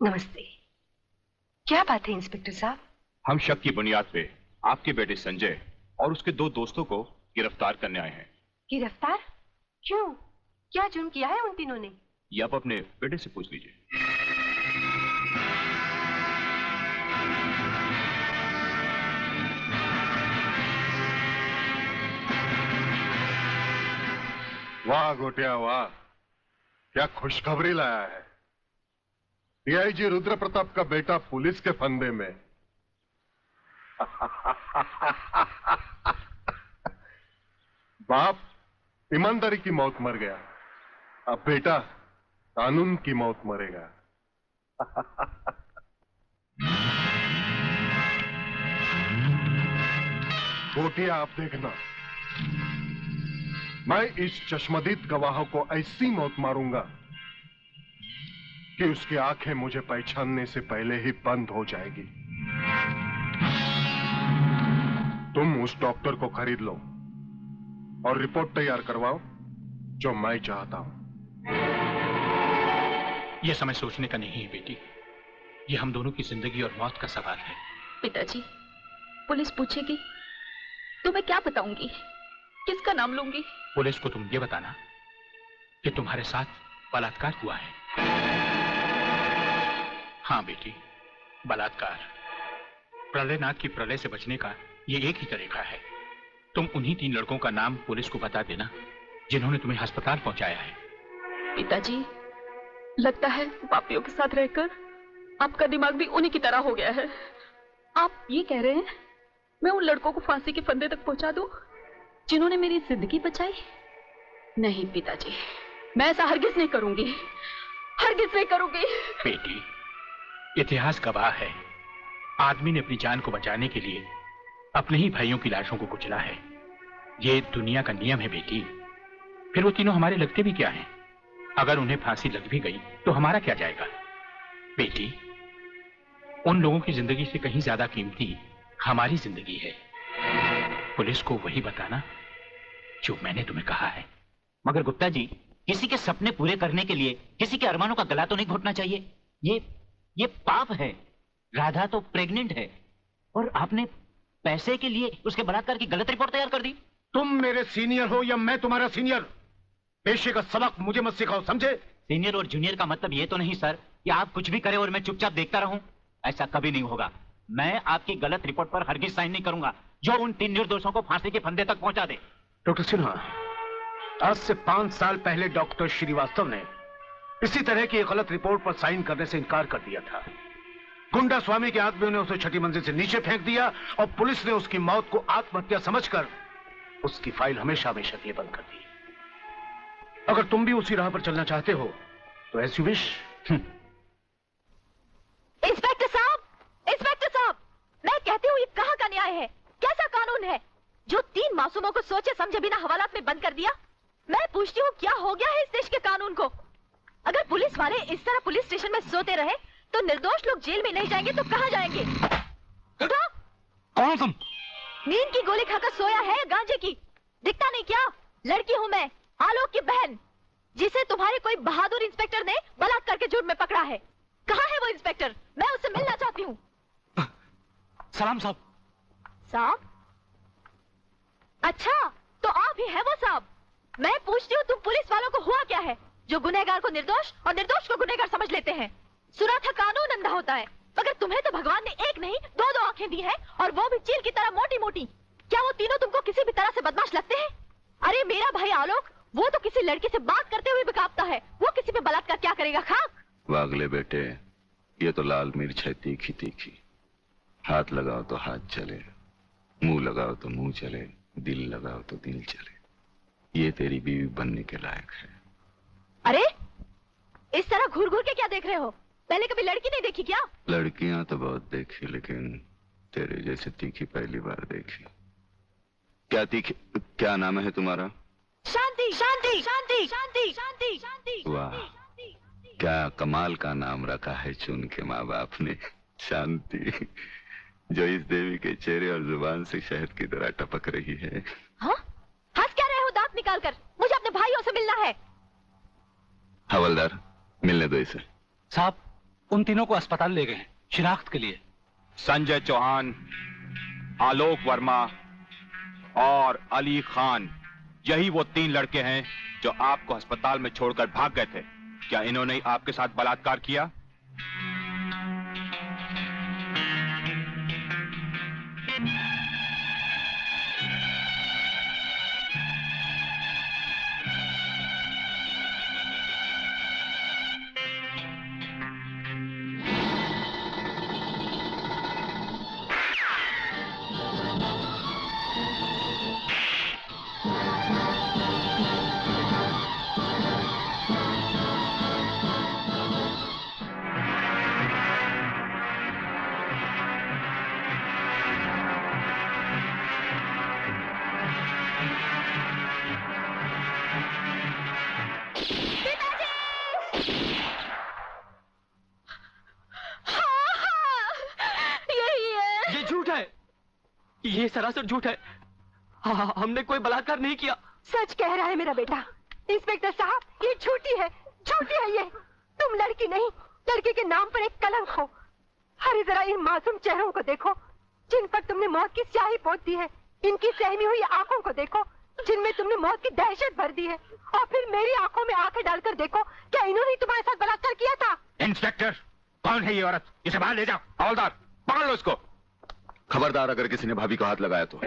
नमस्ते। क्या बात है इंस्पेक्टर साहब? हम शक की बुनियाद पे आपके बेटे संजय और उसके 2 दोस्तों को गिरफ्तार करने आए हैं। गिरफ्तार? क्यों? क्या जुर्म किया है उन तीनों ने? ये आप अपने बेटे से पूछ लीजिए। वाह गोटिया वाह, क्या खुशखबरी लाया है। डीआईजी रुद्र प्रताप का बेटा पुलिस के फंदे में। बाप ईमानदारी की मौत मर गया, अब बेटा कानून की मौत मरेगा। गोटिया आप देखना, मैं इस चश्मदीद गवाह को ऐसी मौत मारूंगा कि उसकी आंखें मुझे पहचानने से पहले ही बंद हो जाएगी। तुम उस डॉक्टर को खरीद लो और रिपोर्ट तैयार करवाओ जो मैं चाहता हूं। यह समय सोचने का नहीं है बेटी, यह हम दोनों की जिंदगी और मौत का सवाल है। पिताजी, पुलिस पूछेगी तो मैं क्या बताऊंगी? किसका नाम लूंगी? पुलिस को तुम ये बताना कि तुम्हारे साथ बलात्कार हुआ है। हाँ बेटी, बलात्कार। प्रलयनाथ की प्रलय से बचने का ये एक ही तरीका है। तुम उन्हीं 3 लड़कों का नाम पुलिस को बता देना जिन्होंने तुम्हें अस्पताल पहुंचाया है। पिताजी, लगता है पापियों के साथ रहकर आपका दिमाग भी उन्हीं की तरह हो गया है। आप ये कह रहे हैं मैं उन लड़कों को फांसी के फंदे तक पहुंचा दूं जिन्होंने मेरी जिंदगी बचाई? नहीं पिताजी, मैं ऐसा हरगिज नहीं करूंगी, हरगिज नहीं करूंगी। बेटी, इतिहास गवाह है, आदमी ने अपनी जान को बचाने के लिए अपने ही भाइयों की लाशों को कुचला है। ये दुनिया का नियम है बेटी। फिर वो तीनों हमारे लगते भी क्या हैं? अगर उन्हें फांसी लग भी गई तो हमारा क्या जाएगा? बेटी, उन लोगों की जिंदगी से कहीं ज्यादा कीमती हमारी जिंदगी है। पुलिस को वही बताना जो मैंने तुम्हें कहा है। मगर गुप्ता जी, किसी के सपने पूरे करने के लिए किसी के अरमानों का गला तो नहीं घोटना चाहिए। ये पाप है। राधा तो प्रेग्नेंट है और आपने पैसे के लिए उसके बलात्कार की गलत रिपोर्ट तैयार कर दी। तुम मेरे सीनियर हो या मैं तुम्हारा सीनियर, पेशे का सबक मुझे मत सिखाओ, समझे? सीनियर और जूनियर का मतलब ये तो नहीं सर कि आप कुछ भी करें और मैं चुपचाप देखता रहूं। ऐसा कभी नहीं होगा। मैं आपकी गलत रिपोर्ट पर हरगिज साइन नहीं करूंगा जो उन 3 निर्दोषों को फांसी के फंदे तक पहुंचा दे। डॉक्टर सिन्हा, आज से 5 साल पहले डॉक्टर श्रीवास्तव ने इसी तरह की एक गलत रिपोर्ट पर साइन करने से इनकार कर दिया था। गुंडा स्वामी के आदमियों ने उसे 6ठी मंजिल से नीचे फेंक दिया और पुलिस ने उसकी मौत को आत्महत्या समझकर उसकी फाइल हमेशा हमेशा के लिए बंद कर दी। अगर तुम भी उसी राह पर चलना चाहते हो तो एज यू विश। इंस्पेक्टर साहब, मैं कहती हूँ ये कहाँ का न्याय है? कैसा कानून है जो 3 मासूमों को सोचे समझे बिना हवालात में बंद कर दिया? मैं पूछती हूँ क्या हो गया है इस देश के कानून को? अगर पुलिस वाले इस तरह पुलिस स्टेशन में सोते रहे तो निर्दोष लोग जेल में नहीं जाएंगे तो कहाँ जाएंगे? उठो! कौन तुम? नींद की गोली खाकर सोया है या गांजे की? दिखता नहीं क्या? लड़की हूँ मैं, आलोक की बहन, जिसे तुम्हारे कोई बहादुर इंस्पेक्टर ने बलात्कार के जुर्म में पकड़ा है। कहाँ है वो इंस्पेक्टर? मैं उससे मिलना चाहती हूँ। सलाम साहब। साहब? अच्छा, तो आप ही है वो साहब। मैं पूछती हूँ, तुम पुलिस वालों को हुआ क्या है जो गुनहगार को निर्दोष और निर्दोष को गुनहगार समझ लेते हैं? सुना था कानून अंधा होता है, मगर तुम्हें तो भगवान ने एक नहीं दो आंखें दी है, और वो भी चील की तरह मोटी मोटी। क्या वो तीनों तुमको किसी भी तरह से बदमाश लगते हैं? अरे मेरा भाई आलोक, वो तो किसी लड़की से बात करते हुए भी कांपता है, वो किसी पे बलात्कार क्या करेगा? खाक। वागले बेटे, ये तो लाल मिर्च है तीखी तीखी। हाथ लगाओ तो हाथ चले, मुंह लगाओ तो मुंह चले, दिल लगाओ तो दिल चले। ये तेरी बीवी बनने के लायक है। अरे इस तरह घूर घूर के क्या देख रहे हो? पहले कभी लड़की नहीं देखी क्या? लड़कियां तो बहुत देखी, लेकिन तेरे जैसे तीखी पहली बार देखी। क्या तीखी? क्या नाम है तुम्हारा? शांति शांति शांति शांति शांति शांति। वाह, क्या कमाल का नाम रखा है चुन के माँ बाप ने, शांति, जो इस देवी के चेहरे और जुबान से शहद की तरह टपक रही है। हाँ? हंस क्या रहे हो दांत निकाल कर? मुझे अपने भाइयों से मिलना है। हवलदार, मिलने दो इसे। साहब, उन तीनों को अस्पताल ले गए शिनाख्त के लिए। संजय चौहान, आलोक वर्मा और अली खान, यही वो 3 लड़के हैं जो आपको अस्पताल में छोड़कर भाग गए थे। क्या इन्होंने आपके साथ बलात्कार किया? ये सरासर झूठ है। हमने कोई बलात्कार नहीं किया। सच कह रहा है मेरा बेटा। इंस्पेक्टर साहब, ये झूठी है ये। तुम लड़की नहीं, लड़के के नाम पर एक कलंक हो। अरे जरा इन मासूम चेहरों को देखो, जिन पर तुमने मौत की स्याही पोत दी है। इनकी सहमी हुई आंखों को देखो, जिनमें तुमने मौत की दहशत भर दी है। और फिर मेरी आंखों में आंखें डालकर देखो, क्या इन्होंने तुम्हारे साथ बलात्कार किया था? इंस्पेक्टर, कौन है ये औरत? इसे बाहर ले जाओ। हवलदार, पकड़ लो इसको। खबरदार, अगर किसी ने भाभी को हाथ लगाया तो।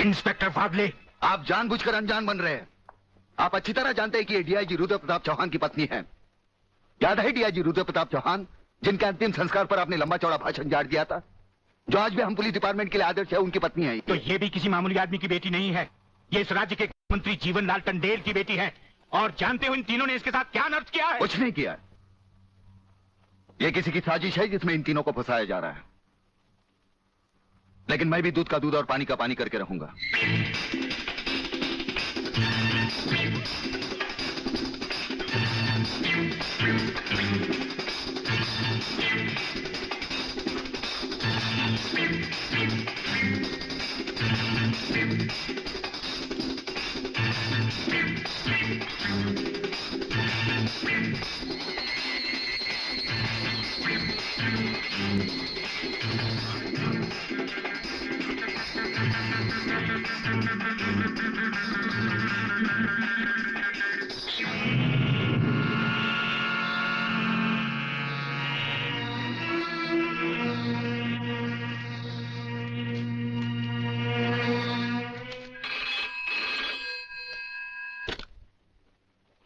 इंस्पेक्टर वागले, आप जानबूझकर अनजान बन रहे हैं। आप अच्छी तरह जानते हैं कि ये डीआईजी रुद्र प्रताप चौहान की पत्नी है। याद है डीआईजी रुद्र प्रताप चौहान, जिनके अंतिम संस्कार पर आपने लंबा चौड़ा भाषण झाड़ दिया था, जो आज भी हम पुलिस डिपार्टमेंट के लिए आदर्श है, उनकी पत्नी है। तो ये भी किसी मामूली आदमी की बेटी नहीं है, ये इस राज्य के मंत्री जीवन लाल टंडेल की बेटी है। और जानते हो इन तीनों ने इसके साथ क्या नर्क किया है? कुछ नहीं किया। ये किसी की साजिश है जिसमें इन तीनों को फंसाया जा रहा है। लेकिन मैं भी दूध का दूध और पानी का पानी करके रहूंगा।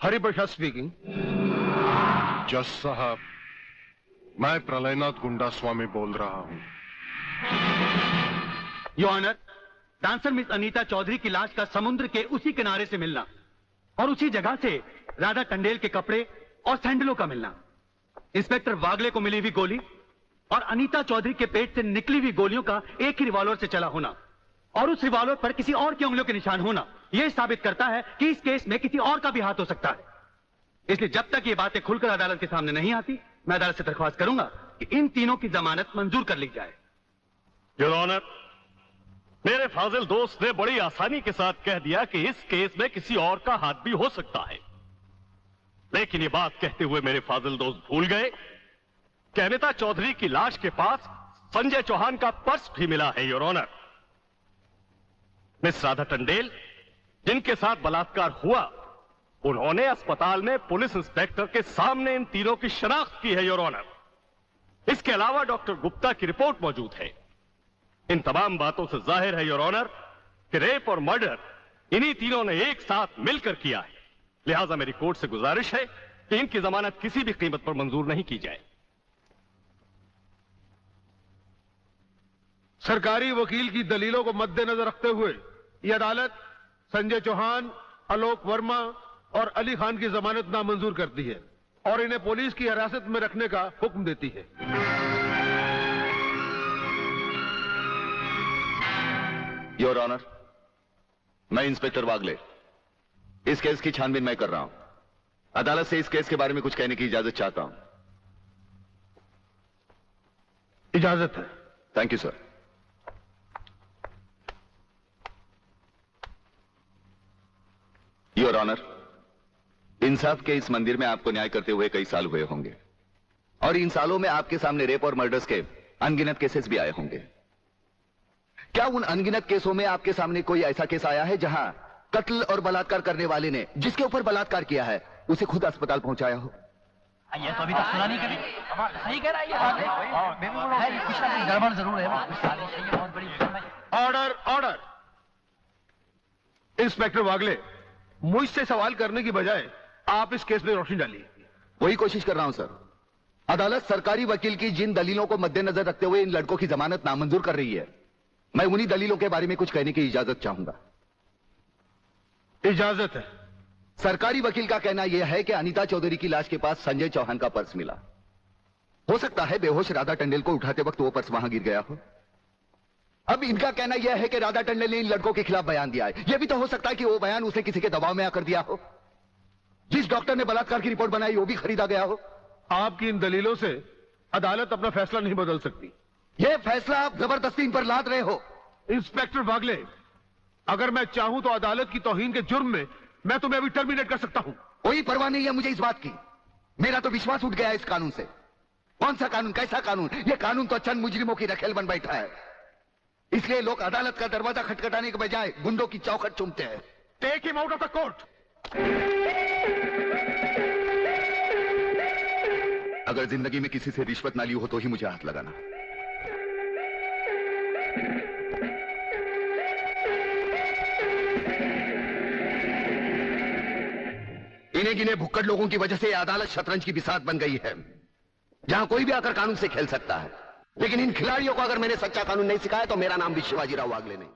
हरिप्रसाद स्पीकिंग। जज साहब, मैं प्रलयनाथ गुंडा स्वामी बोल रहा हूं। Your honour, dancer miss Anita Chaudhary की लाश का समुद्र के उसी किनारे से मिलना और उसी जगह से राधा टंडेल के कपड़े और सैंडलों का मिलना, इंस्पेक्टर वागले को मिली हुई गोली और अनीता चौधरी के पेट से निकली हुई गोलियों का एक ही रिवॉल्वर से चला होना और उस रिवॉल्वर पर किसी और की उंगलियों के निशान होना यह साबित करता है कि इस केस में किसी और का भी हाथ हो सकता है। इसलिए जब तक ये बातें खुलकर अदालत के सामने नहीं आती, मैं अदालत से दरख्वास्त करूंगा कि इन तीनों की जमानत मंजूर कर ली जाए। योर ऑनर, मेरे फाजिल दोस्त ने बड़ी आसानी के साथ कह दिया कि इस केस में किसी और का हाथ भी हो सकता है, लेकिन ये बात कहते हुए मेरे फाजिल दोस्त भूल गए कि अनीता चौधरी की लाश के पास संजय चौहान का पर्स भी मिला है। Your honour, miss Radha Tandel जिनके साथ बलात्कार हुआ, उन्होंने अस्पताल में पुलिस इंस्पेक्टर के सामने इन तीनों की शनाख्त की है। योर ऑनर, इसके अलावा डॉक्टर गुप्ता की रिपोर्ट मौजूद है। इन तमाम बातों से जाहिर है योर ऑनर कि रेप और मर्डर इन्हीं तीनों ने एक साथ मिलकर किया है। लिहाजा मेरी कोर्ट से गुजारिश है कि इनकी जमानत किसी भी कीमत पर मंजूर नहीं की जाए। सरकारी वकील की दलीलों को मद्देनजर रखते हुए यह अदालत संजय चौहान, आलोक वर्मा और अली खान की जमानत नामंजूर करती है और इन्हें पुलिस की हिरासत में रखने का हुक्म देती है। योर ऑनर, मैं इंस्पेक्टर वागले इस केस की छानबीन मैं कर रहा हूं। अदालत से इस केस के बारे में कुछ कहने की इजाजत चाहता हूं। इजाजत है। Thank you sir. Your honour, इंसाफ के इस मंदिर में आपको न्याय करते हुए कई साल हुए होंगे और इन सालों में आपके सामने रेप और मर्डर्स के अनगिनत केसेस भी आए होंगे। क्या उन अनगिनत केसों में आपके सामने कोई ऐसा केस आया है जहां कत्ल और बलात्कार करने वाले ने जिसके ऊपर बलात्कार किया है उसे खुद अस्पताल पहुंचाया हो? ये तो अभी तक सुना नहीं कभी। सही कह रहा है ये बात, कुछ ना कुछ गड़बड़ जरूर है। बहुत बड़ी ऑर्डर, ऑर्डर। इंस्पेक्टर वागले, मुझसे सवाल करने की बजाय आप इस केस में रोशनी डालिए। वही कोशिश कर रहा हूं सर। अदालत सरकारी वकील की जिन दलीलों को मद्देनजर रखते हुए इन लड़कों की जमानत नामंजूर कर रही है, मैं उन्हीं दलीलों के बारे में कुछ कहने की इजाजत चाहूंगा। इजाजत है। सरकारी वकील का कहना यह है कि अनीता चौधरी की लाश के पास संजय चौहान का पर्स मिला। हो सकता है बेहोश राधा टंडेल को उठाते वक्त वो पर्स वहां गिर गया हो। अब इनका कहना यह है कि राधा टंडेल ने इन लड़कों के खिलाफ बयान दिया है। यह भी तो हो सकता है कि वो बयान उसे किसी के दबाव में आकर दिया हो। जिस डॉक्टर ने बलात्कार की रिपोर्ट बनाई वो भी खरीदा गया हो। आपकी इन दलीलों से अदालत अपना फैसला नहीं बदल सकती। यह फैसला आप जबरदस्ती इन पर लाद रहे हो। इंस्पेक्टर वागले, अगर मैं चाहूं तो अदालत की तौहीन के जुर्म में मैं तुम्हें अभी टर्मिनेट कर सकता हूं। कोई परवाह नहीं है मुझे इस बात की। मेरा तो विश्वास उठ गया है इस कानून से। कौन सा कानून, कैसा कानून? यह कानून तो चंद मुजरिमों की रखेल बन बैठा है। इसलिए लोग अदालत का दरवाजा खटखटाने के बजाय गुंडों की चौखट चूमते हैं। Take him out of the court. अगर जिंदगी में किसी से रिश्वत ना ली हो तो ही मुझे हाथ लगाना। इन्हें गिने भुक्कड़ लोगों की वजह से यह अदालत शतरंज की बिसात बन गई है, जहां कोई भी आकर कानून से खेल सकता है। लेकिन इन खिलाड़ियों को अगर मैंने सच्चा कानून नहीं सिखाया तो मेरा नाम भी शिवाजी राव वागले नहीं।